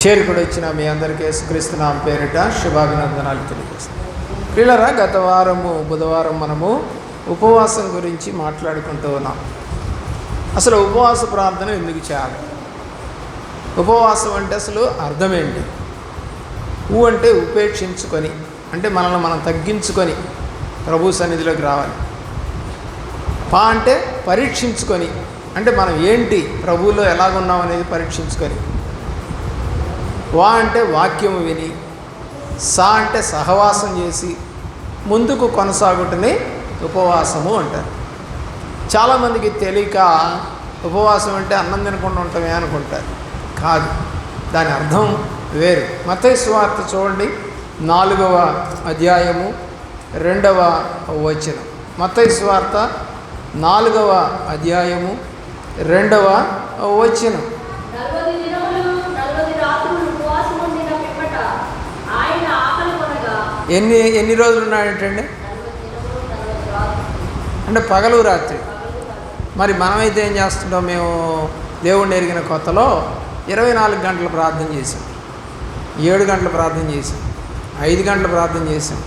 చేరుకుని వచ్చిన మీ అందరికీ యేసుక్రీస్తు నామమున పేరిట శుభాభినందనాలు తెలియజేస్తాను. ప్రియులారా, గత వారము బుధవారం మనము ఉపవాసం గురించి మాట్లాడుకుంటూ ఉన్నాం. అసలు ఉపవాస ప్రార్థన ఎందుకు చేయాలి? ఉపవాసం అంటే అసలు అర్థం ఏంటి? అంటే ఉపేక్షించుకొని, అంటే మనల్ని మనం తగ్గించుకొని ప్రభు సన్నిధిలోకి రావాలి. అంటే పరీక్షించుకొని, అంటే మనం ఏంటి ప్రభువులో ఎలాగున్నాం అనేది పరీక్షించుకొని. అంటే వాక్యము విని, అంటే సహవాసం చేసి ముందుకు కొనసాగుటని ఉపవాసము అంటారు. చాలామందికి తెలియక ఉపవాసం అంటే అన్నం తినకుండా ఉంటామే అనుకుంటారు. కాదు, దాని అర్థం వేరు. మత్తయి సువార్త చూడండి, 4వ అధ్యాయము 2వ వచనం. మత్తయి సువార్త 4వ అధ్యాయము 2వ వచనం. ఎన్ని రోజులు ఉన్నాయంటండి? అంటే పగలు రాత్రి. మరి మనమైతే ఏం చేస్తుంటాం? మేము దేవుణ్ణి ఎరిగిన కొత్తలో 24 గంటలు ప్రార్థన చేసాం, 7 గంటలు ప్రార్థన చేసాం, 5 గంటలు ప్రార్థన చేసాం,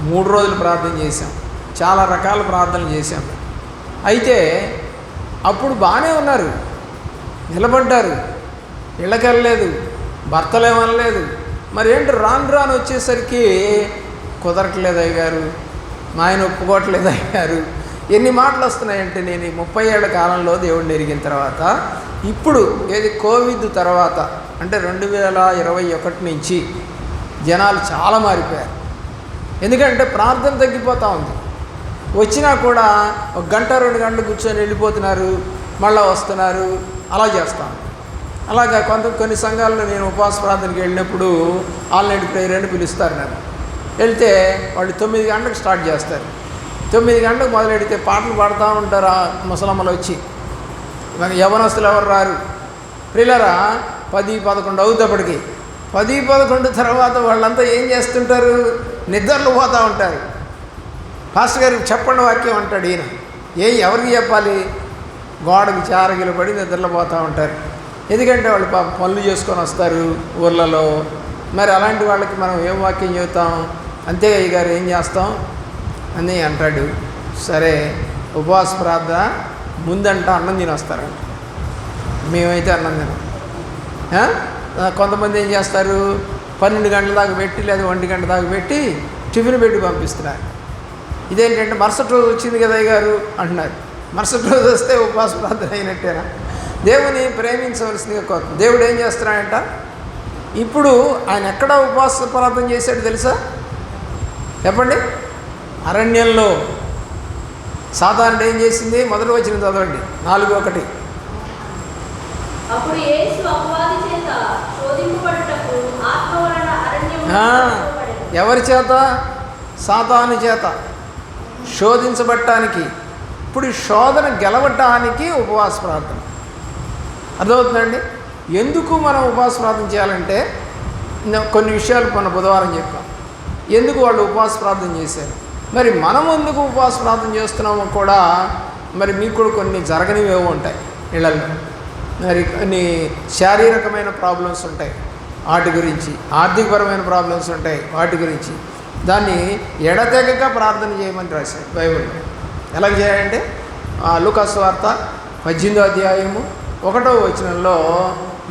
3 రోజులు ప్రార్థన చేసాం, చాలా రకాల ప్రార్థనలు చేసాం. అయితే అప్పుడు బాగానే ఉన్నారు, నిలబడ్డారు, ఇళ్ళకెళ్ళలేదు, భర్తలు ఏమనలేదు. మరి ఏంటి రాను వచ్చేసరికి కుదరట్లేదు అయ్యారు, మా ఆయన ఒప్పుకోవట్లేదు అయ్యారు. ఎన్ని మాటలు వస్తున్నాయంటే, నేను ఈ 30 ఏళ్ల కాలంలో దేవుడిని ఎరిగిన తర్వాత, ఇప్పుడు ఏది కోవిడ్ తర్వాత అంటే 2021 నుంచి జనాలు చాలా మారిపోయారు. ఎందుకంటే ప్రార్థన తగ్గిపోతూ ఉంది. వచ్చినా కూడా 1 గంట 2 గంటలు కూర్చొని వెళ్ళిపోతున్నారు, మళ్ళీ వస్తున్నారు, అలా చేస్తాను. అలాగా కొన్ని సంఘాల్లో నేను ఉపవాస ప్రార్థనకి వెళ్ళినప్పుడు ఆన్లైన్ ప్రేయర్ అని పిలుస్తారు. నన్ను వెళ్తే వాళ్ళు 9 గంటలకు స్టార్ట్ చేస్తారు. 9 గంటలకు మొదలెడితే పాటలు పాడుతూ ఉంటారు ఆ ముసలమ్మలు వచ్చి. యవనస్తులు ఎవరు రారు. ప్రియులారా, 10-11 అవుతప్పటికి 10-11 తర్వాత వాళ్ళంతా ఏం చేస్తుంటారు? నిద్రలు పోతూ ఉంటారు. పాస్టర్ గారికి చెప్పండి వాక్యం అంటాడు ఈయన. ఎవరికి చెప్పాలి? గోడకి చారగిలు పడి నిద్రలు పోతూ ఉంటారు. ఎందుకంటే వాళ్ళు పనులు చేసుకొని వస్తారు ఊర్లలో. మరి అలాంటి వాళ్ళకి మనం ఏం వాక్యం చెబుతాం? అంతే అయ్యగారు ఏం చేస్తాం అని అంటాడు. సరే, ఉపవాస ప్రార్థన ముందంట అన్నం తిని వస్తారంట. మేమైతే అన్నం తినం. కొంతమంది ఏం చేస్తారు? 12 గంటల దాకా పెట్టి లేదా 1 గంట దాకా పెట్టి టిఫిన్ పెట్టి పంపిస్తున్నారు. ఇదేంటంటే మరుసటి రోజు వచ్చింది కదా అయ్యగారు అంటున్నారు. మరుసటి రోజు వస్తే ఉపవాస ప్రార్థన అయినట్టేనా? దేవుని ప్రేమించవలసిందిగా కోరు. దేవుడు ఏం చేస్తున్నాడంట? ఇప్పుడు ఆయన ఎక్కడ ఉపవాస ప్రార్థన చేశాడు తెలుసా? చెప్పండి. అరణ్యంలో. సాతానుడు ఏం చేసింది? మొదటి వచనం చదవండి, 4:1. ఎవరి చేత? సాతాను చేత శోధించబడటానికి. ఇప్పుడు శోధన గెలవటానికి ఉపవాస ప్రార్థన. అర్థమవుతుందండి? ఎందుకు మనం ఉపవాస ప్రార్థన చేయాలంటే కొన్ని విషయాలు మన బుధవారం చెప్పాం. ఎందుకు వాళ్ళు ఉపవాస ప్రార్థన చేశారు, మరి మనం ఎందుకు ఉపవాస ప్రార్థన చేస్తున్నామో కూడా మరి మీకు కూడా కొన్ని జరగనివేవో ఉంటాయి ఇళ్ళల్లో. మరి కొన్ని శారీరకమైన ప్రాబ్లమ్స్ ఉంటాయి, వాటి గురించి. ఆర్థికపరమైన ప్రాబ్లమ్స్ ఉంటాయి, వాటి గురించి. దాన్ని ఎడతెగక ప్రార్థన చేయమని రాశారు బైబిల్. ఎలా చేయాలంటే లూకా సువార్త 18వ అధ్యాయము 1వ వచనంలో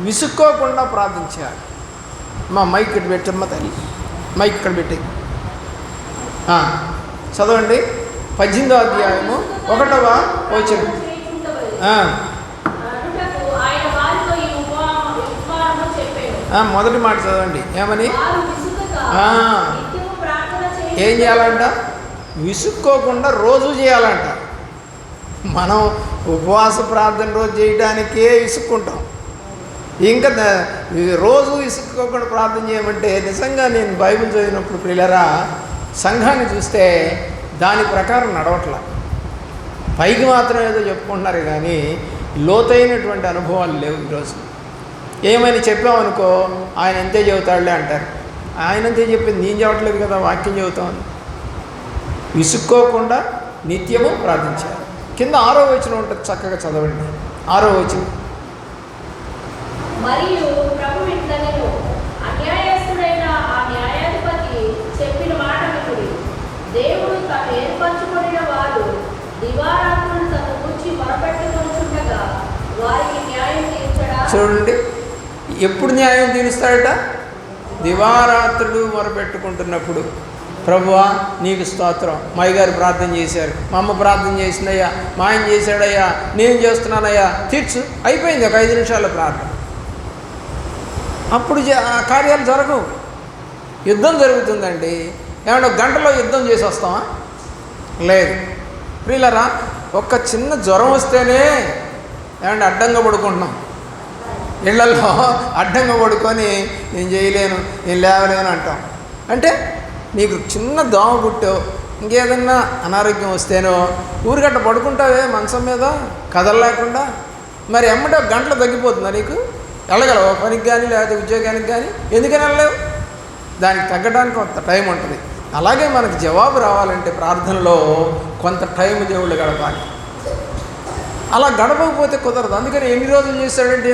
విసుక్కోకుండా ప్రార్థన చేయాలి. మా మైక్ ఇక్కడ పెట్టమ్మా తల్లి, మైక్ ఇక్కడ పెట్టి చదవండి. 18వ అధ్యాయము 1వ వచనం. మొదటి మాట చదవండి. ఏమని? ఏం చేయాలంట? విసుక్కోకుండా రోజు చేయాలంట. మనం ఉపవాస ప్రార్థన రోజు చేయడానికే విసుక్కుంటాం, ఇంకా రోజు విసుక్కోకుండా ప్రార్థన చేయమంటే నిజంగా నేను బైబిల్ చదివినప్పుడు ప్రియులారా, సంఘాన్ని చూస్తే దాని ప్రకారం నడవట్లా. పైకి మాత్రం ఏదో చెప్పుకుంటున్నారు కానీ లోతైనటువంటి అనుభవాలు లేవు ఈరోజు. ఏమైనా చెప్పామనుకో, ఆయన అంతే చెబుతాడులే అంటారు. ఆయన అంతే చెప్పింది నేను చెప్పట్లేదు కదా, వాక్యం చెబుతామని. విసుక్కోకుండా నిత్యము ప్రార్థించాలి. కింద 6వ వచనం ఉంటుంది, చక్కగా చదవండి. 6వ వచనం. ఎప్పుడు న్యాయం తీరుస్తాడట? దివారాత్రులు మొరపెట్టుకుంటున్నప్పుడు, ప్రభువా నీకు స్తోత్రం, మా అయ్యగారు ప్రార్థన చేశారు, మా అమ్మ ప్రార్థన చేసిందయ్యా, మా ఆయన చేశాడయ్యా, నేను చేస్తున్నానయ్యా, తీర్చు, అయిపోయింది. ఒక 5 నిమిషాల ప్రార్థన. అప్పుడు కార్యాలు జరగవు. యుద్ధం జరుగుతుందండి. ఏమన్నా గంటలో యుద్ధం చేసి వస్తామా? లేదు. ప్రియులరా, ఒక్క చిన్న జ్వరం వస్తేనే ఏమంటే అడ్డంగా పడుకుంటున్నాం. ఇళ్లలో అడ్డంగా పడుకొని నేను చేయలేను, నేను లేవలేను అంటాం. అంటే నీకు చిన్న దోమ పుట్టో ఇంకేదన్నా అనారోగ్యం వస్తేనో ఊరిగట్ట పడుకుంటావే మంచం మీద కదలలేకుండా. మరి ఎమ్మటే గంటలు తగ్గిపోతుందా నీకు? వెళ్ళగలవు పనికి కానీ లేకపోతే ఉద్యోగానికి కానీ? ఎందుకని వెళ్ళలేవు? దానికి తగ్గడానికి కొంత టైం ఉంటుంది. అలాగే మనకు జవాబు రావాలంటే ప్రార్థనలో కొంత టైం దేవుళ్ళు గడపాలి. అలా గడపకపోతే కుదరదు. అందుకని ఎన్ని రోజులు చేశాడంటే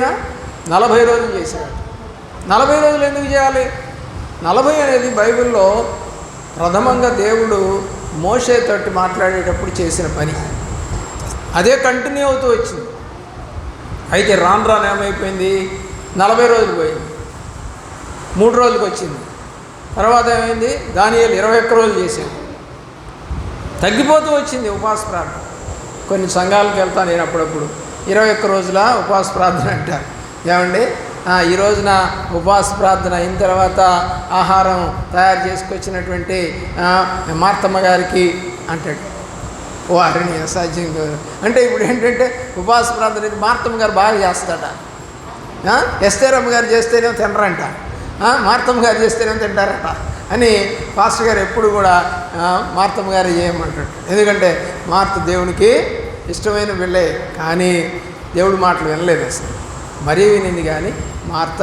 40 రోజులు చేశాడు. 40 రోజులు ఎందుకు చేయాలి? 40 అనేది బైబిల్లో ప్రథమంగా దేవుడు మోషేతోటి మాట్లాడేటప్పుడు చేసిన పని. అదే కంటిన్యూ అవుతూ వచ్చింది. అయితే రాను రాను ఏమైపోయింది? 40 రోజులు పోయింది, 3 రోజులకు వచ్చింది. తర్వాత ఏమైంది? దానియేలు 21 రోజులు చేశాడు. తగ్గిపోతూ వచ్చింది ఉపవాస ప్రార్థన. కొన్ని సంఘాలకు వెళ్తాను నేను అప్పుడప్పుడు. 21 రోజుల ఉపవాస ప్రార్థన అంటారు. ఏమండి, ఈ రోజున ఉపవాస ప్రార్థన అయిన తర్వాత ఆహారం తయారు చేసుకొచ్చినటువంటి మార్తమ్మ గారికి అంటాడు. వారిని అసాధ్యం అంటే ఇప్పుడు ఏంటంటే ఉపవాస ప్రార్థన మార్తమ్మ గారు బాగా చేస్తాడ. ఎస్తేరమ్మ గారు చేస్తేనేమో తినరంట, మార్తమ్మ గారు చేస్తేనేమో తింటారట అని పాస్టర్ గారు ఎప్పుడు కూడా మార్తమ్మ గారు చేయమంటాడు. ఎందుకంటే మార్త దేవునికి ఇష్టమైన వెళ్ళే, కానీ దేవుడి మాటలు వినలేదు. అసలు మరీ వినింది కానీ మార్త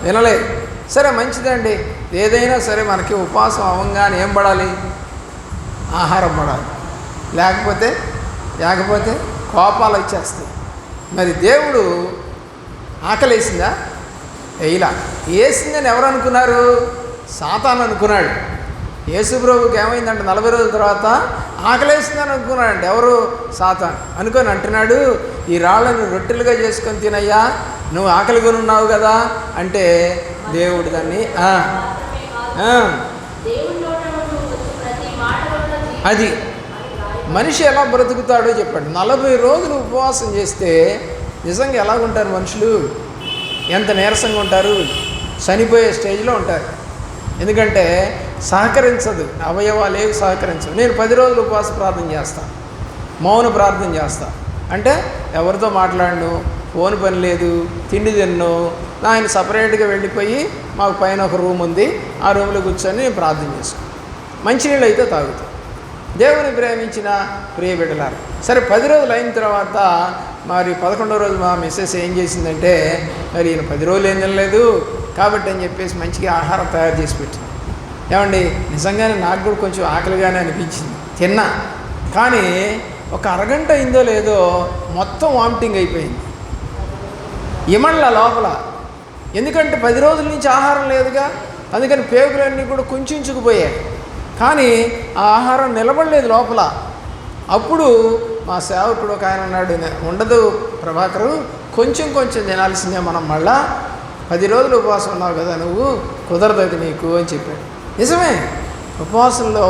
వినలేదు. సరే మంచిదండి, ఏదైనా సరే మనకి ఉపవాసం అవ్వగానే ఏం పడాలి? ఆహారం పడాలి. లేకపోతే కోపాలు వచ్చేస్తాయి. మరి దేవుడు ఆకలేసిందా? వేయలా. వేసిందని ఎవరు అనుకున్నారు? సాతాను అనుకున్నాడు. యేసుప్రభుకి ఏమైందంటే 40 రోజుల తర్వాత ఆకలేసిందని అనుకున్నాడంటే ఎవరు? సాతాను అనుకొని అంటున్నాడు, ఈ రాళ్ళను రొట్టెలుగా చేసుకొని తినయ్యా, నువ్వు ఆకలికొని ఉన్నావు కదా అంటే దేవుడు దాన్ని అది మనిషి ఎలా బ్రతుకుతాడో చెప్పాడు. 40 రోజులు ఉపవాసం చేస్తే నిజంగా ఎలాగుంటారు మనుషులు? ఎంత నీరసంగా ఉంటారు? చనిపోయే స్టేజ్లో ఉంటారు. ఎందుకంటే సహకరించదు, అవయవాలు ఏవి సహకరించవు. నేను 10 రోజులు ఉపవాస ప్రార్థన చేస్తాను, మౌన ప్రార్థన చేస్తాను. అంటే ఎవరితో మాట్లాడను, ఫోన్ పని లేదు, తిండి తిన్ను. ఆయన సపరేట్గా వెళ్ళిపోయి మాకు పైన ఒక రూమ్ ఉంది, ఆ రూమ్లో కూర్చొని నేను ప్రార్థన చేసుకున్నాను. మంచినీళ్ళు అయితే తాగుతాను. దేవుని ప్రేమించిన ప్రియ బిడ్డలారు. సరే 10 రోజులు అయిన తర్వాత మరి 11వ రోజు మా మిస్సెస్ ఏం చేసిందంటే, మరి ఈయన 10 రోజులు ఏం తినలేదు కాబట్టి అని చెప్పేసి మంచిగా ఆహారం తయారు చేసి పెట్టింది. ఏమండి, నిజంగానే నాకు కూడా కొంచెం ఆకలిగానే అనిపించింది, తిన్నా. కానీ ఒక అరగంట అయిందో లేదో మొత్తం వామిటింగ్ అయిపోయింది ఇమళ్ళ లోపల. ఎందుకంటే 10 రోజుల నుంచి ఆహారం లేదుగా, అందుకని పేగులన్నీ కూడా కుంచుకుపోయాయి. కానీ ఆ ఆహారం నిలబడలేదు లోపల. అప్పుడు మా సేవకుడు ఒక ఆయన ఉన్నాడు, ఉండదు ప్రభాకరు, కొంచెం తినాల్సిందే మనం, మళ్ళా 10 రోజులు ఉపవాసం ఉన్నావు కదా నువ్వు, కుదరదు నీకు అని చెప్పాడు. నిజమే, ఉపవాసంలో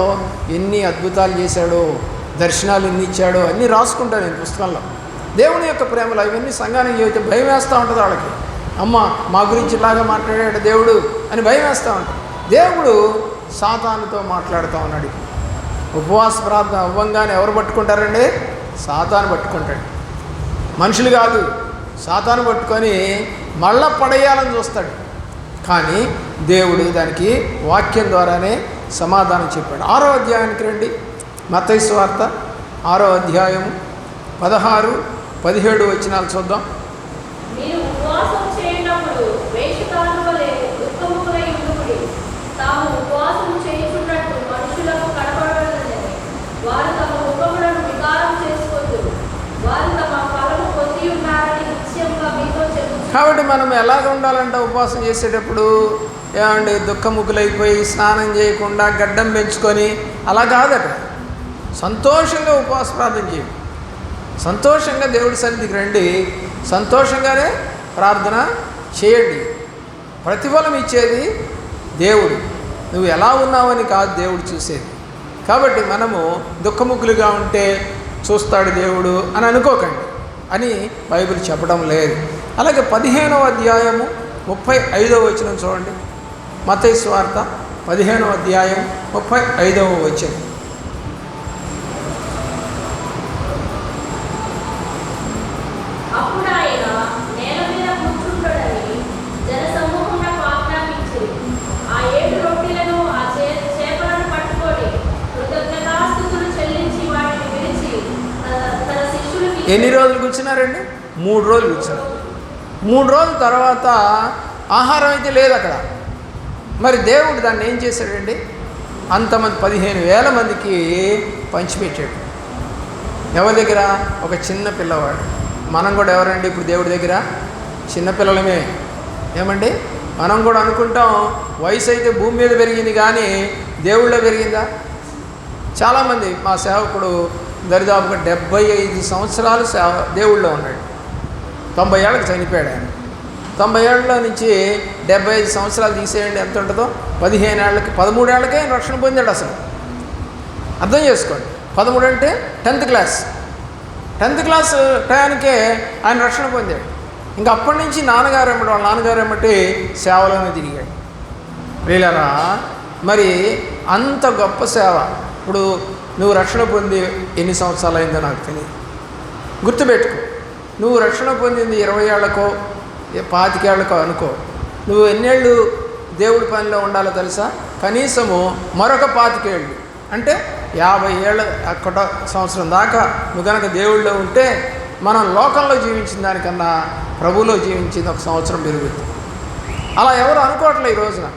ఎన్ని అద్భుతాలు చేశాడో, దర్శనాలు ఎన్ని ఇచ్చాడో అన్నీ రాసుకుంటాను నేను పుస్తకంలో. దేవుని యొక్క ప్రేమలు అవన్నీ సంఘానికి చెబితే భయం వేస్తూ ఉంటుంది వాళ్ళకి. అమ్మ మా గురించి ఇలాగా మాట్లాడాడు దేవుడు అని భయం వేస్తూ ఉంటుంది. దేవుడు సాతానుతో మాట్లాడుతూ ఉన్నాడు. ఉపవాస ప్రార్థన అవ్వంగానే ఎవరు పట్టుకుంటారండి? సాతాను పట్టుకుంటాడు, మనుషులు కాదు. సాతాను పట్టుకొని మళ్ళా పడేయాలని చూస్తాడు. కానీ దేవుడు దానికి వాక్యం ద్వారానే సమాధానం చెప్పాడు. 6వ అధ్యాయానికి రండి. మత్తయి సువార్త 6వ అధ్యాయము 16, 17 వచనాలు చూద్దాం. కాబట్టి మనం ఎలాగ ఉండాలంటే ఉపవాసం చేసేటప్పుడు ఏమండి, దుఃఖముఖులైపోయి స్నానం చేయకుండా గడ్డం పెంచుకొని అలా కాదట. సంతోషంగా ఉపవాస ప్రార్థన చేయండి, సంతోషంగా దేవుడి సన్నిధికి రండి, సంతోషంగానే ప్రార్థన చేయండి. ప్రతిఫలం ఇచ్చేది దేవుడు. నువ్వు ఎలా ఉన్నావని కాదు దేవుడు చూసేది. కాబట్టి మనము దుఃఖముఖులుగా ఉంటే చూస్తాడు దేవుడు అని అనుకోకండి అని బైబిల్ చెప్పడం లేదు. అలాగే 15వ అధ్యాయము 35వ వచనం చూడండి. మత్తయి సువార్త 15వ అధ్యాయం 35వ వచనం. ఎన్ని రోజులు కూర్చున్నారండి? 3 రోజులు కూర్చున్నారు. 3 రోజుల తర్వాత ఆహారం అయితే లేదు అక్కడ. మరి దేవుడు దాన్ని ఏం చేశాడండి? అంతమంది 15,000 మందికి పంచిపెట్టాడు. ఎవరి దగ్గర? ఒక చిన్న పిల్లవాడు. మనం కూడా ఎవరండి ఇప్పుడు దేవుడి దగ్గర? చిన్నపిల్లలమే. ఏమండి, మనం కూడా అనుకుంటాం వయసు అయితే భూమి మీద పెరిగింది కానీ దేవుళ్ళో పెరిగిందా? చాలామంది మా సేవకుడు దరిదాపుగా 75 సంవత్సరాలు దేవుళ్ళో ఉన్నాడు. 90 ఏళ్ళకి చనిపోయాడు ఆయన. 90 ఏళ్ళ నుంచి 75 సంవత్సరాలు తీసేయండి, ఎంత ఉంటుందో? 15 ఏళ్ళకి 13 ఏళ్ళకే ఆయన రక్షణ పొందాడు. అసలు అర్థం చేసుకోండి. 13 అంటే 10th క్లాస్. 10th క్లాస్ టయానికే ఆయన రక్షణ పొందాడు. ఇంకా అప్పటి నుంచి వాళ్ళ నాన్నగారు ఏమంటే సేవలోనే తిరిగాడు. వీళ్ళరా మరి అంత గొప్ప సేవ. ఇప్పుడు నువ్వు రక్షణ పొంది ఎన్ని సంవత్సరాలు అయిందో నాకు తెలియదు. గుర్తుపెట్టుకో, నువ్వు రక్షణ పొందింది 20 ఏళ్ళకో 25 ఏళ్ళకో అనుకో. నువ్వు ఎన్నేళ్ళు దేవుడి పనిలో ఉండాలో తెలుసా? కనీసము మరొక 25 ఏళ్ళు, అంటే 50 ఏళ్ళ అక్కడ సంవత్సరం దాకా నువ్వు కనుక దేవుళ్ళో ఉంటే మనం లోకంలో జీవించిన దానికన్నా ప్రభువులో జీవించింది 1 సంవత్సరం పెరుగుతుంది. అలా ఎవరు అనుకోవట్లే ఈ రోజున.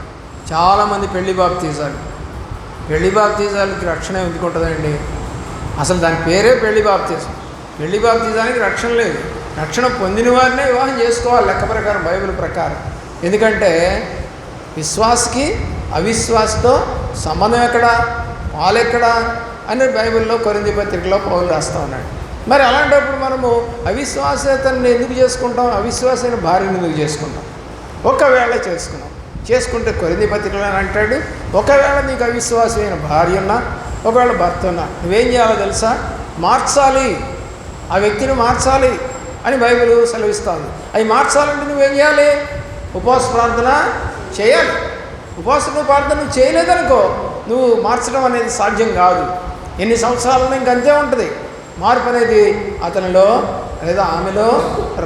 చాలామంది పెళ్లి బాప్తీజాలకి రక్షణ ఎందుకు ఉంటుందండి? అసలు దాని పేరే పెళ్లి బాప్తీజం. పెళ్లి బాప్తీజానికి రక్షణ లేదు. రక్షణ పొందిన వారినే వివాహం చేసుకోవాలి లెక్క ప్రకారం, బైబిల్ ప్రకారం. ఎందుకంటే విశ్వాసకి అవిశ్వాసతో సంబంధం ఎక్కడా, పాలెక్కడా అని బైబిల్లో కొరింథీ పత్రికలో పౌలు రాస్తూ ఉన్నాడు. మరి అలాంటప్పుడు మనము అవిశ్వాసతను ఎందుకు చేసుకుంటాం? అవిశ్వాసమైన భార్యను ఎందుకు చేసుకుంటాం? ఒకవేళ చేసుకుంటే కొరింథీ పత్రికలో అంటాడు, ఒకవేళ నీకు అవిశ్వాసమైన భార్య ఉన్నా, ఒకవేళ భర్త ఉన్నా, నువ్వేం చేయాలో తెలుసా? మార్చాలి, ఆ వ్యక్తిని మార్చాలి అని బైబిల్ సెలవిస్తుంది. అవి మార్చాలంటే నువ్వేం చేయాలి? ఉపవాస ప్రార్థన చేయాలి. ఉపవాస ప్రార్థన నువ్వు చేయలేదనుకో, నువ్వు మార్చడం అనేది సాధ్యం కాదు. ఎన్ని సంవత్సరాలను ఇంకంతే ఉంటుంది. మార్పు అనేది అతనిలో లేదా ఆమెలో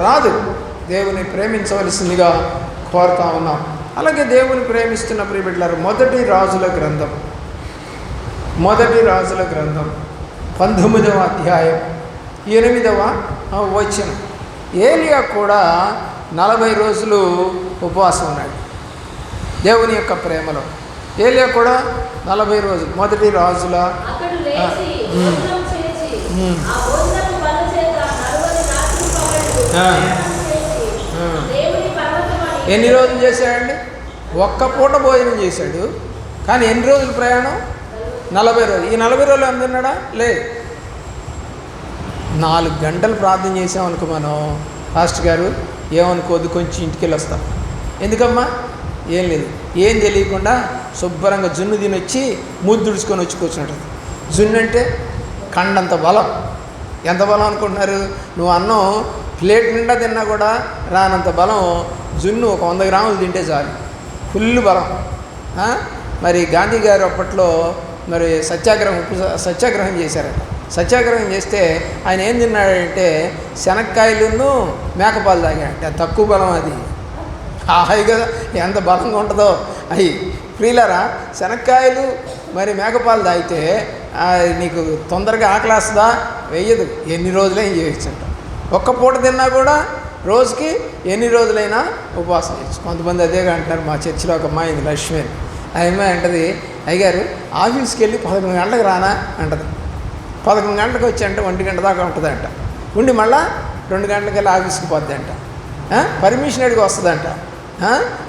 రాదు. దేవుని ప్రేమించవలసిందిగా కోరుతా ఉన్నాం. అలాగే దేవుని ప్రేమిస్తున్న ప్రియబిడ్డలారా, మొదటి రాజుల గ్రంథం 19వ అధ్యాయం 8వ వచనం. ఏలియా కూడా 40 రోజులు ఉపవాసం ఉన్నాడు దేవుని యొక్క ప్రేమలో. ఏలియా కూడా 40 రోజులు. మొదటి రాజుల ఎన్ని రోజులు చేశాడండి? ఒక్క పూట భోజనం చేశాడు. కానీ ఎన్ని రోజులు ప్రయాణం? 40 రోజులు. ఈ 40 రోజులు అందున్నాడా? లేదు. 4 గంటలు ప్రార్థన చేసామనుకో మనం, పాస్టర్ గారు ఏమనుకోద్దు, కొంచెం ఇంటికి వెళ్ళి వస్తాం. ఎందుకమ్మా? ఏం లేదు, ఏం తెలియకుండా శుభ్రంగా జున్ను తినొచ్చి ముద్దుడుచుకొని వచ్చి కూర్చున్నట్టు. జున్ను అంటే కండంత బలం. ఎంత బలం అనుకుంటున్నారు? నువ్వు అన్నం ప్లేట్ నిండా తిన్నా కూడా రానంత బలం జున్ను. ఒక 100 గ్రాములు తింటే చాలు, ఫుల్ బలం. మరి గాంధీ గారు అప్పట్లో మరి సత్యాగ్రహం చేశారట. సత్యాగ్రహం చేస్తే ఆయన ఏం తిన్నాడంటే శనక్కాయలును మేకపాలు తాగాడంటే. తక్కువ బలం అది. హాయిగా ఎంత బలంగా ఉంటుందో అవి. ప్రియులారా, శనక్కాయలు మరి మేకపాలు తాగితే నీకు తొందరగా ఆకలేస్తుందా? వేయదు. ఎన్ని రోజులైనా చేయొచ్చంట. ఒక్క పూట తిన్నా కూడా రోజుకి ఎన్ని రోజులైనా ఉపవాసం చేయొచ్చు. కొంతమంది అదేగా అంటారు. మా చర్చిలో ఒక అమ్మాయి ఉంది, లక్ష్మి. ఆ అమ్మాయి అంటది, అయ్యగారు ఆఫీస్కి వెళ్ళి 11 గంటలకు రానా అంటది. 11 గంటలకు వచ్చి అంటే 1 గంట దాకా ఉంటుందంట. ఉండి మళ్ళీ 2 గంటలకి వెళ్ళి ఆఫీస్కి పోద్దంట. పర్మిషన్ అడిగి వస్తుందంట.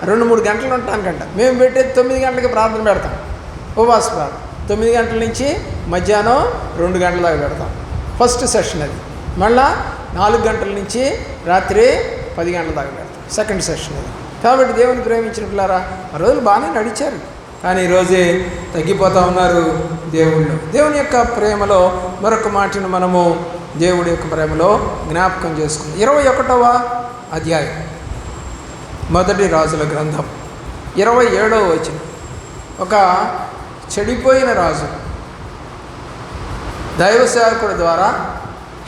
2-3 గంటలు ఉంటానికంట. మేము పెట్టేది 9 గంటలకి ప్రార్థన పెడతాం, ఉపవాస ప్రార్థన. 9 గంటల నుంచి మధ్యాహ్నం 2 గంటల దాకా పెడతాం, ఫస్ట్ సెషన్ అది. మళ్ళా 4 గంటల నుంచి రాత్రి 10 గంటల దాకా పెడతాం, సెకండ్ సెషన్ అది. కాబట్టి దేవుని ప్రేమించిన పిల్లారా ఆ రోజులు బాగానే నడిచారు, కానీ ఈరోజే తగ్గిపోతూ ఉన్నారు దేవుళ్ళు. దేవుని యొక్క ప్రేమలో మరొక మాటను మనము దేవుడి యొక్క ప్రేమలో జ్ఞాపకం చేసుకుందాం. 21వ అధ్యాయం మొదటి రాజుల గ్రంథం 27వ వచనం. ఒక చెడిపోయిన రాజు దైవ సేవకుడి ద్వారా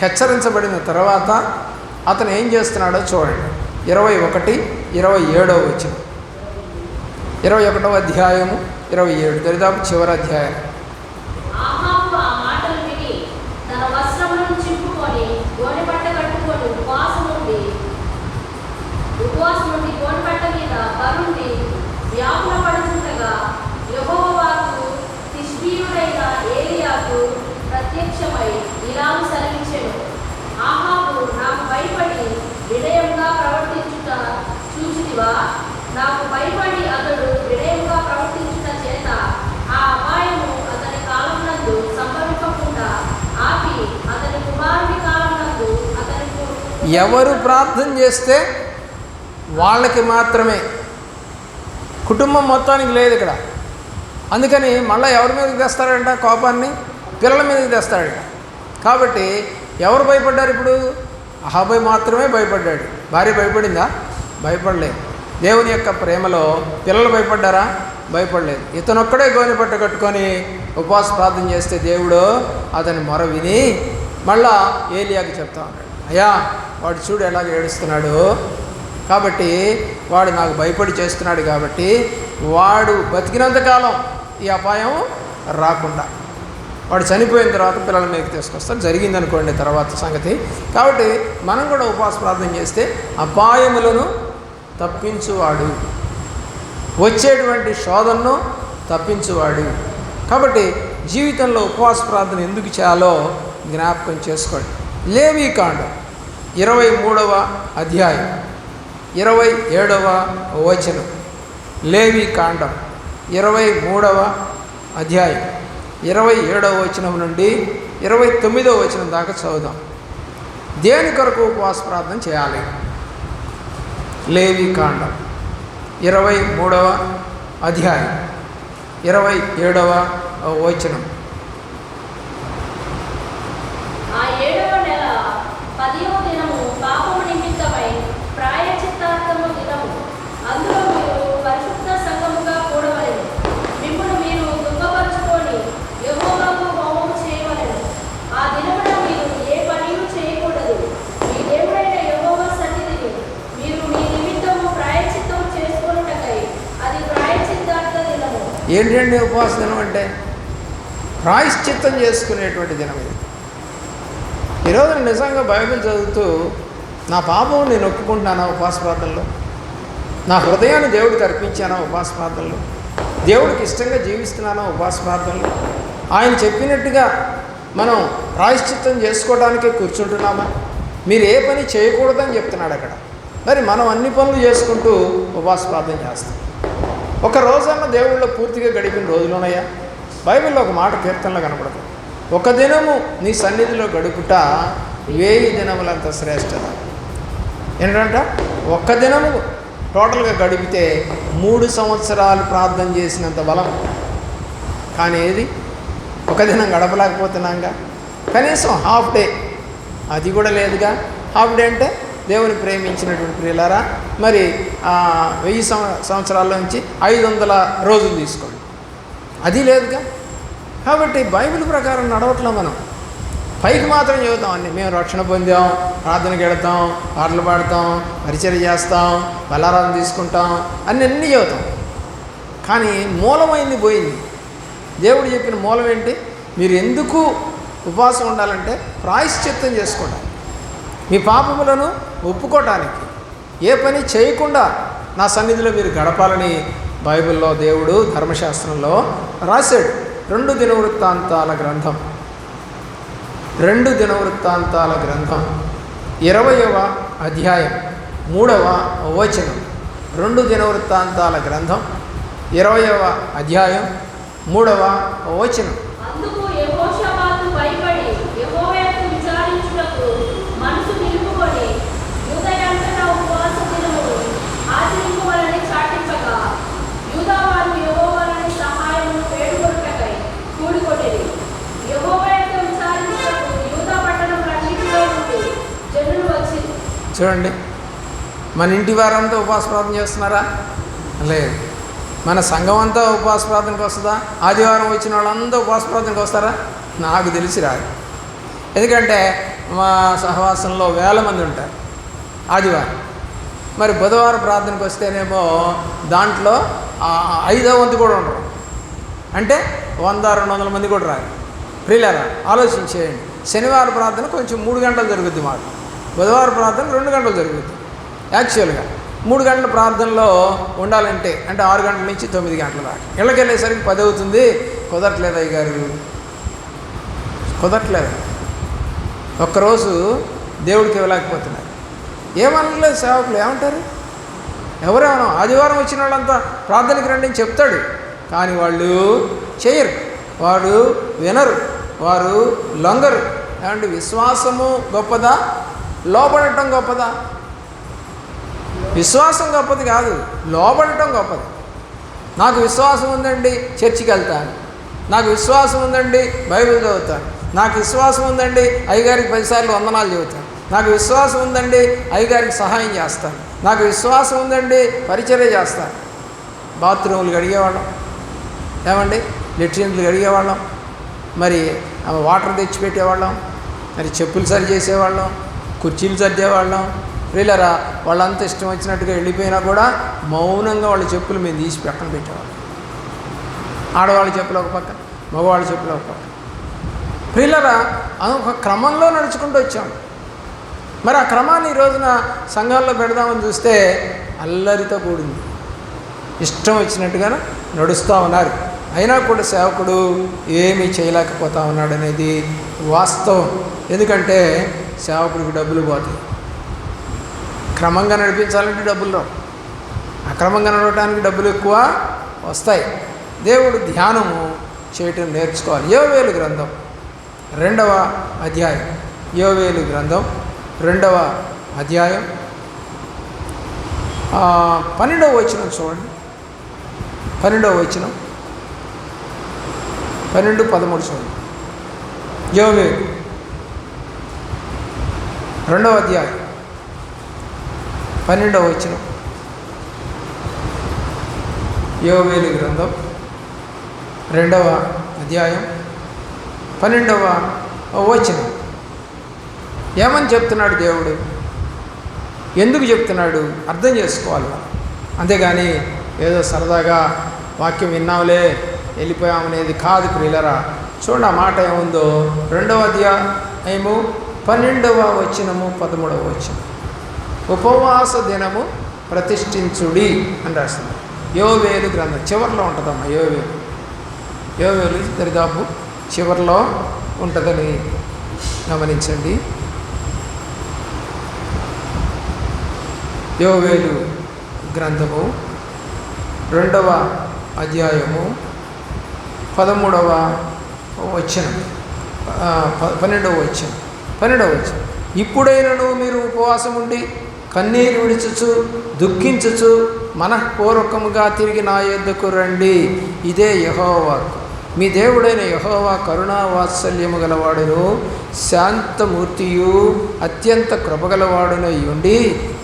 హెచ్చరించబడిన తర్వాత అతను ఏం చేస్తున్నాడో చూడండి. 21-27వ వచనం. 21వ అధ్యాయము 27, దరిదాపు చివరి అధ్యాయం. ప్రత్యక్షమై ఇలాగు సెలవిచ్చెను, ఆహాబు నాకు భయపడి వినయంగా ప్రవర్తించుట చూచితివా? నాకు భయపడి అతడు వినయంగా ప్రవర్తించుట చేత ఆ అపాయము అతని కాలమునందు సంభవించకుండా ఆపి అతని కుమారుని కాలమునందు అతనికి. ఎవరు ప్రార్థన చేస్తే వాళ్ళకి మాత్రమే, కుటుంబం మొత్తానికి లేదు ఇక్కడ. అందుకని మళ్ళీ ఎవరి మీదకి తెస్తాడంట కోపాన్ని? పిల్లల మీదకి తెస్తాడట. కాబట్టి ఎవరు భయపడ్డారు ఇప్పుడు? అహాబై మాత్రమే భయపడ్డాడు. భార్య భయపడిందా? భయపడలేదు. దేవుని యొక్క ప్రేమలో పిల్లలు భయపడ్డారా? భయపడలేదు. ఇతనొక్కడే గోనెపట్ట కట్టుకొని ఉపవాస ప్రార్థన చేస్తే దేవుడు అతని మొర విని మళ్ళా ఏలియాకి చెప్తా ఉన్నాడు, అయ్యా వాడు చూడు ఎలాగ ఏడుస్తున్నాడు, కాబట్టి వాడు నాకు భయపడి చేస్తున్నాడు, కాబట్టి వాడు బతికినంతకాలం ఈ అపాయం రాకుండా వాడు చనిపోయిన తర్వాత పిల్లల మీదకి తీసుకొస్తారు. జరిగిందనుకోండి తర్వాత సంగతి. కాబట్టి మనం కూడా ఉపవాస ప్రార్థన చేస్తే అపాయములను తప్పించువాడు, వచ్చేటువంటి శోధనను తప్పించువాడు. కాబట్టి జీవితంలో ఉపవాస ప్రార్థన ఎందుకు చేయాలో జ్ఞాపకం చేసుకోండి. లేవీకాండం 23వ అధ్యాయం 27వ వచనం. లేవీకాండం 23వ అధ్యాయం 27వ వచనం నుండి 29వ వచనం దాకా చదువుదాం. దేని కొరకు ఉపవాస ప్రార్థన చేయాలి? లేవీకాండం 23వ అధ్యాయం 27వ వచనం. ఆ 7వ నెల 10వ దినము పాపము నిమిత్తమై ప్రాయశ్చిత్తార్థము దినము. అందులో మీరు పరిశుద్ధ సంఘముగా కూడవలెను. మిమ్మును మీరు దుఃఖపరచుకొని యెహోవాకు హోమము చేయవలెను. ఆ దినమున మీరు ఏ పనియు చేయకూడదు. మీ దేవుడైన యెహోవా సన్నిధిని మీరు మీ నిమిత్తము ప్రాయశ్చిత్తము చేసుకొనుటకై అది ప్రాయశ్చిత్తార్థ దినము. ఏంటండి ఉపవాస దినం అంటే? ప్రాయశ్చిత్తం చేసుకునేటువంటి దినం ఇది. ఈరోజు నిజంగా బైబిల్ చదువుతూ నా పాపం నేను ఒప్పుకుంటున్నానా ఉపవాస ప్రార్థనలో? నా హృదయాన్ని దేవుడికి అర్పించానా ఉపవాస ప్రార్థనలో? దేవుడికి ఇష్టంగా జీవిస్తున్నానా ఉపవాస ప్రార్థనలో? ఆయన చెప్పినట్టుగా మనం ప్రాయశ్చిత్తం చేసుకోవడానికే కూర్చుంటున్నామా? మీరు ఏ పని చేయకూడదని చెప్తున్నాడు అక్కడ. మరి మనం అన్ని పనులు చేసుకుంటూ ఉపవాస ప్రార్థన చేస్తాం. ఒక రోజన్న దేవుళ్ళో పూర్తిగా గడిపిన రోజులున్నాయా? బైబిల్లో ఒక మాట కీర్తనలో కనపడుతుంది, ఒక దినము నీ సన్నిధిలో గడుపుట 1000 దినములంత శ్రేష్టత. ఏంటంట? ఒక్క దినము టోటల్గా గడిపితే 3 సంవత్సరాలు ప్రార్థన చేసినంత బలం. కానీ ఏది ఒక దినం గడపలేకపోతున్నాంగా, కనీసం హాఫ్ డే అది కూడా లేదుగా. హాఫ్ డే అంటే దేవుని ప్రేమించినటువంటి ప్రియులారా, మరి 1000 సంవత్సరాల నుంచి 500 రోజులు తీసుకోండి, అది లేదుగా. కాబట్టి బైబిల్ ప్రకారం నడవట్లా. మనం పైకి మాత్రం చెబుతాం అన్నీ, మేము రక్షణ పొందాం, ప్రార్థనకి వెళతాం, పాటలు పాడతాం, పరిచర్య చేస్తాం, బలారాధన తీసుకుంటాం, అన్నీ చెబుతాం. కానీ మూలమైంది పోయింది. దేవుడు చెప్పిన మూలం ఏంటి? మీరు ఎందుకు ఉపవాసం ఉండాలంటే ప్రాయశ్చిత్తం చేసుకోవడానికి, మీ పాపములను ఒప్పుకోవటానికి, ఏ పని చేయకుండా నా సన్నిధిలో మీరు గడపాలని బైబిల్లో దేవుడు ధర్మశాస్త్రంలో రాశాడు. 2 దినవృత్తాంతాల గ్రంథం 20వ అధ్యాయం 3వ వచనం. 2 దినవృత్తాంతాల గ్రంథం 20వ అధ్యాయం 3వ వచనం. అందుకు యెహోషాపాతు భయపడి యెహోవాను విచారించుటకు మనసు నిలుపుకొని యూదయంతటా ఉపవాస దినములు ఆచరింపవలెనని చూడండి, మన ఇంటి వారంతా ఉపవాస ప్రార్థన చేస్తున్నారా? లేదు. మన సంఘం అంతా ఉపవాస ప్రార్థనకు వస్తుందా? ఆదివారం వచ్చిన వాళ్ళంతా ఉపవాస ప్రార్థనకు వస్తారా? నాకు తెలిసి రాదు. ఎందుకంటే మా సహవాసంలో వేల మంది ఉంటారు ఆదివారం. మరి బుధవారం ప్రార్థనకు వస్తేనేమో దాంట్లో 5వ వంతు కూడా ఉండరు. అంటే 100-200 మంది కూడా రారు. ప్రియులారా, ఆలోచించేయండి. శనివారం ప్రార్థన కొంచెం 3 గంటలు జరుగుద్ది మాకు, బుధవారం ప్రార్థన 2 గంటలు జరుగుద్ది. యాక్చువల్గా 3 గంటల ప్రార్థనలో ఉండాలంటే అంటే 6 గంటల నుంచి 9 గంటల దాకా. ఇళ్ళకి వెళ్ళేసరికి 10 అవుతుంది. కుదరట్లేదు అయ్యగారు, కుదరట్లేదు. ఒక్కరోజు దేవుడికి ఇవ్వలేకపోతున్నారు. ఏమనలేదు సేవకులు, ఏమంటారు? ఎవరేమన్నా ఆదివారం వచ్చిన వాళ్ళంతా ప్రార్థనకి రండి అని చెప్తాడు, కానీ వాళ్ళు చేయరు, వాడు వినరు, వారు లొంగరు. ఏమంటే విశ్వాసము గొప్పదా, లోబడటం గొప్పదా? విశ్వాసం గొప్పది కాదు, లోబడటం గొప్పది. నాకు విశ్వాసం ఉందండి, చర్చికి వెళ్తాను. నాకు విశ్వాసం ఉందండి, బైబిల్ చదువుతాను. నాకు విశ్వాసం ఉందండి, అయ్యగారికి 10 సార్లు వందనాలు చెబుతాను. నాకు విశ్వాసం ఉందండి, అయ్యగారికి సహాయం చేస్తాను. నాకు విశ్వాసం ఉందండి, పరిచర్య చేస్తాను. బాత్రూములు కడిగేవాళ్ళం, ఏమండి, లెట్రిన్లు కడిగేవాళ్ళం, మరి వాటర్ తెచ్చిపెట్టేవాళ్ళం, మరి చెప్పులు సరి చేసేవాళ్ళం, కుర్చీలు సర్దేవాళ్ళం. ప్రియులారా, వాళ్ళంతా ఇష్టం వచ్చినట్టుగా వెళ్ళిపోయినా కూడా మౌనంగా వాళ్ళ చెప్పులు మేము తీసి పక్కన పెట్టేవాళ్ళం. ఆడవాళ్ళ చెప్పులు ఒక పక్క, మగవాళ్ళ చెప్పులు ఒక పక్క. ప్రియులారా, ఒక క్రమంలో నడుచుకుంటూ వచ్చాం. మరి ఆ క్రమాన్ని ఈ రోజున సంఘాల్లో పెడదామని చూస్తే అల్లరితో కూడింది. ఇష్టం వచ్చినట్టుగా నడుస్తూ ఉన్నారు. అయినా కూడా సేవకుడు ఏమీ చేయలేకపోతా ఉన్నాడు అనేది వాస్తవం. ఎందుకంటే సేవకుడికి డబ్బులు పోతాయి. క్రమంగా నడిపించాలంటే డబ్బులు రావు, అక్రమంగా నడవడానికి డబ్బులు ఎక్కువ వస్తాయి. దేవుడు ధ్యానము చేయటం నేర్చుకోవాలి. యోవేలు గ్రంథం 2వ అధ్యాయం, యోవేలు గ్రంథం 2వ అధ్యాయం 12వ వచనం చూడండి. 12వ వచనం, 12-13 చూడండి. యోవేలు 2వ అధ్యాయం 12వ వచనం. యోవేలు గ్రంథం 2వ అధ్యాయం 12వ వచనం. ఏమని చెప్తున్నాడు దేవుడు? ఎందుకు చెప్తున్నాడు అర్థం చేసుకోవాలి. అంతేగాని ఏదో సరదాగా వాక్యం విన్నాంలే వెళ్ళిపోయామనేది కాదు ప్రియులరా. చూడండి ఆ మాట ఏముందో. 2వ అధ్యాయము 12వ వచనము 13వ వచనం. ఉపవాస దినము ప్రతిష్ఠించుడి అని రాస్తుంది. యోవేలు గ్రంథం చివరిలో ఉంటుందమ్మా. యోవేలు దరిదాపు చివరిలో ఉంటుందని గమనించండి. యోవేలు గ్రంథము 2వ అధ్యాయము 13వ వచనం, 12వ వచనం. ఇప్పుడైనను మీరు ఉపవాసం ఉండి కన్నీరు విడిచుచు దుఃఖించుచు మనఃపూర్వకముగా తిరిగి నా యొద్దకు రండి. ఇదే యెహోవా వాక్కు. మీ దేవుడైన యెహోవా కరుణా వాత్సల్యము గలవాడును శాంతమూర్తియు అత్యంత కృపగలవాడునై ఉండి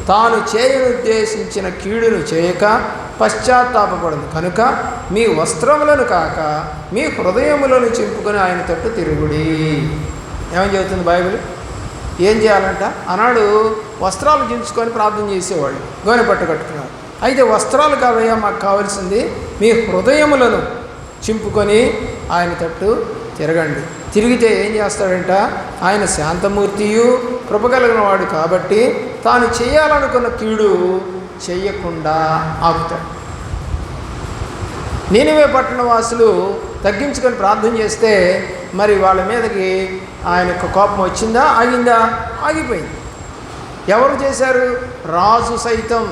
తాను చేయనుద్దేశించిన కీడును చేయక పశ్చాత్తాపపడదు కనుక మీ వస్త్రములను కాక మీ హృదయములను చింపుకొని ఆయన తట్టు తిరుగుడి. ఏమని చెబుతుంది బైబిల్? ఏం చేయాలంట? ఆనాడు వస్త్రాలు చించుకొని ప్రార్థన చేసేవాళ్ళు, గోనె పట్టు కట్టుకున్నారు. అయితే వస్త్రాలు కావయ్యా, మాకు కావాల్సింది మీ హృదయములను చింపుకొని ఆయన తట్టు తిరగండి. తిరిగితే ఏం చేస్తాడంట? ఆయన శాంతమూర్తియు కృపగలిగిన వాడు కాబట్టి తాను చేయాలనుకున్న కీడు చెయ్యకుండా ఆపుతాడు. నీనివే పట్టణ వాసులు తగ్గించుకొని ప్రార్థన చేస్తే మరి వాళ్ళ మీదకి ఆయన యొక్క కోపం వచ్చిందా? ఆగిందా? ఆగిపోయింది. ఎవరు చేశారు? రాజు సైతం,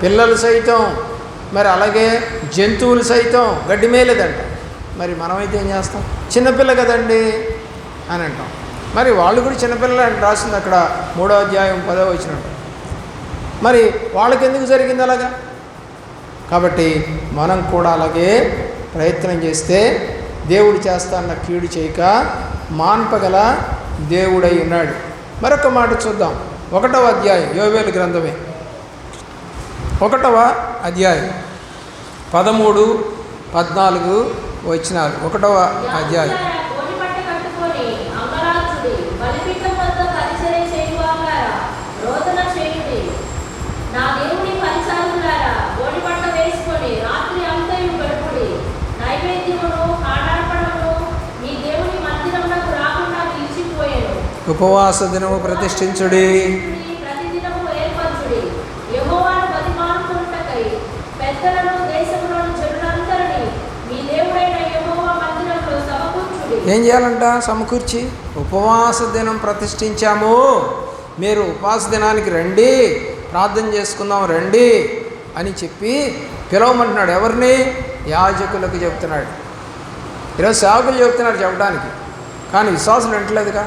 పిల్లలు సైతం, మరి అలాగే జంతువులు సైతం గడ్డి మేలేదంట. మరి మనమైతే ఏం చేస్తాం? చిన్నపిల్ల కదండి అని అంటాం. మరి వాళ్ళు కూడా చిన్నపిల్లలు అని రాసింది అక్కడ 3వ అధ్యాయం 10వ వచనం. మరి వాళ్ళకి ఎందుకు జరిగింది అలాగా? కాబట్టి మనం కూడా అలాగే ప్రయత్నం చేస్తే దేవుడు చేస్తాన్న కీడు చేయక మాన్పగల దేవుడై ఉన్నాడు. మరొక మాట చూద్దాం. 1వ అధ్యాయం, యోవేలు గ్రంథమే 1వ అధ్యాయం 13, 14 వచనాలు. 1వ అధ్యాయం. గోనెపట్ట కట్టుకొని అంగలార్చుడి, బలిపీఠం వద్ద పరిచర్య చేయువాలారా రోదన చేయుడి. నా దేవుని పరిచారకులారా గోనెపట్ట వేసుకొని రాత్రి అంతయు గడుపుడి. నైవేద్యమును కాడార్పణమును మీ దేవుని మందిరమునకు రాకుండా నిలిచిపోయెను. ఉపవాస దినము ప్రతిష్ఠించుడి. ప్రతిదినము ఏర్పరచుడి. యెహోవాను బతిమాలుకొనుటకై పెద్దలను దేశములోని జనులందరినీ మీ దేవుడైన యెహోవా మందిరంలో సమకూర్చుడి. ఏం చేయాలంట? సమకూర్చి ఉపవాస దినం ప్రతిష్ఠించాము, మీరు ఉపవాస దినానికి రండి, ప్రార్థన చేసుకుందాం రండి అని చెప్పి పిలవమంటున్నాడు. ఎవరిని? యాజకులకు చెప్తున్నాడు. ఈరోజు సేవకులు చెప్తున్నారు చెప్పడానికి, కానీ విశ్వాసులు వింటలేదుగా.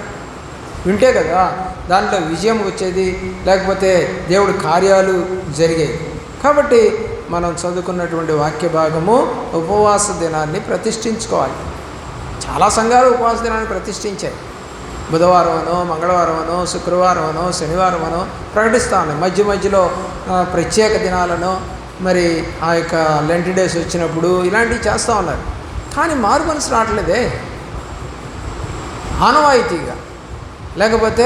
వింటే కదా దాంట్లో విజయం వచ్చేది, లేకపోతే దేవుడి కార్యాలు జరిగేవి. కాబట్టి మనం చదువుకున్నటువంటి వాక్య భాగము ఉపవాస దినాన్ని ప్రతిష్ఠించుకోవాలి. చాలా సంఘాలు ఉపవాస దినాన్ని ప్రతిష్ఠించాయి. బుధవారమనో, మంగళవారమనో, శుక్రవారమనో, శనివారమనో ప్రకటిస్తూ ఉన్నాయి. మధ్య మధ్యలో ప్రత్యేక దినాలను, మరి ఆ యొక్క లెంట్ డేస్ వచ్చినప్పుడు ఇలాంటివి చేస్తూ ఉన్నారు. కానీ మారు మనసు రావట్లేదే. ఆనవాయితీగా లేకపోతే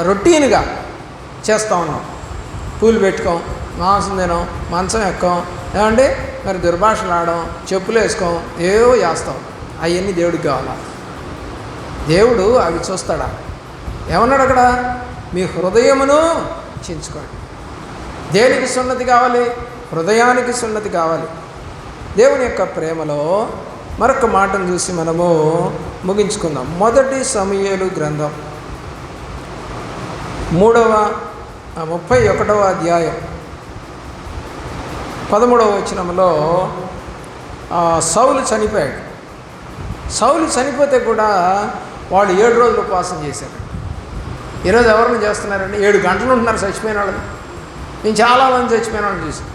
రొటీన్గా చేస్తూ ఉన్నాం. పూలు పెట్టుకోం, మాంసం తినం, మంచం ఎక్కం, ఏమండి మరి దుర్భాషలు ఆడడం, చెప్పులు వేసుకోం, ఏవో చేస్తాం. అవన్నీ దేవుడికి కావాలా? దేవుడు అవి చూస్తాడా? ఏమన్నాడు అక్కడ? మీ హృదయమును చించుకోండి. దేనికి సున్నతి కావాలి? హృదయానికి సున్నతి కావాలి. దేవుని యొక్క ప్రేమలో మరొక మాటను చూసి మనము ముగించుకుందాం. 1 సమూయేలు గ్రంథం 31వ అధ్యాయం 13వ వచనంలో సౌలు చనిపోయాడు. సౌలు చనిపోతే కూడా వాళ్ళు 7 రోజులు ఉపవాసం చేశారు. ఈరోజు ఎవరిని చేస్తున్నారండి? 7 గంటలు ఉంటున్నారు చచ్చిపోయిన వాళ్ళని. నేను చాలామంది చచ్చిపోయిన వాళ్ళని చూసాను.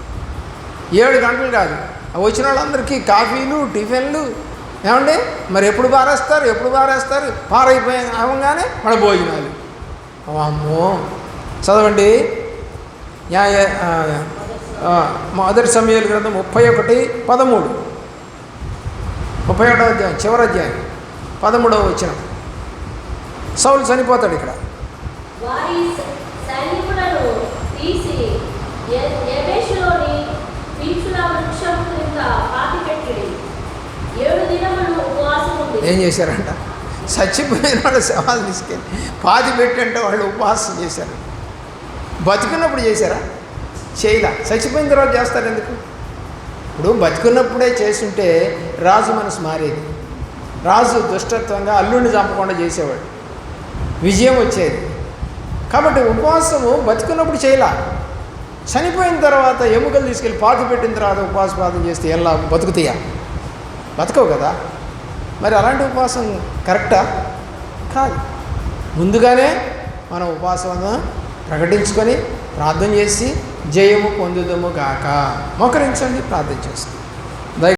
7 గంటలు కాదు, వచ్చిన వాళ్ళందరికీ కాఫీలు, టిఫిన్లు, ఏమండి మరి ఎప్పుడు పారేస్తారు, పారైపోయి అవగానే మన భోజనాలు. అమ్మో, చదవండి. 1 సమూయేలు గ్రంథం 31:13, 31వ అధ్యాయం చివరి అధ్యాయం 13వ వచనం. సౌలు చనిపోతాడు. ఇక్కడ వారి సైనికులను తీసి యెబేషులోని పీచుల వృక్షం క్రింద పాతిపెట్టిరి. 7 దినములు ఉపవాసం ఉండి. ఏం చేశారంట? చచ్చిపోయిన వాళ్ళు శవాలు తీసుకెళ్ళి పాతి పెట్టంటే వాళ్ళు ఉపవాసం చేశారు. బతుకున్నప్పుడు చేశారా? చేయలా. చచ్చిపోయిన తర్వాత చేస్తారు ఎందుకు? ఇప్పుడు బతుకున్నప్పుడే చేస్తుంటే రాజు మనసు మారేది. రాజు దుష్టత్వంగా అల్లుడిని చంపకుండా చేసేవాడు, విజయం వచ్చేది. కాబట్టి ఉపవాసము బతుకున్నప్పుడు చేయలా. చనిపోయిన తర్వాత ఎముకలు తీసుకెళ్ళి పాతి పెట్టిన తర్వాత ఉపవాస ప్రార్థన చేస్తే ఎలా బతుకుతాయా? బతకవు కదా. మరి అలాంటి ఉపవాసం కరెక్టా? కాదు. ముందుగానే మనం ఉపవాసం ప్రకటించుకొని ప్రార్థన చేసి జయము పొందుదము గాక. మోకరించండి, ప్రార్థన చేస్తాం.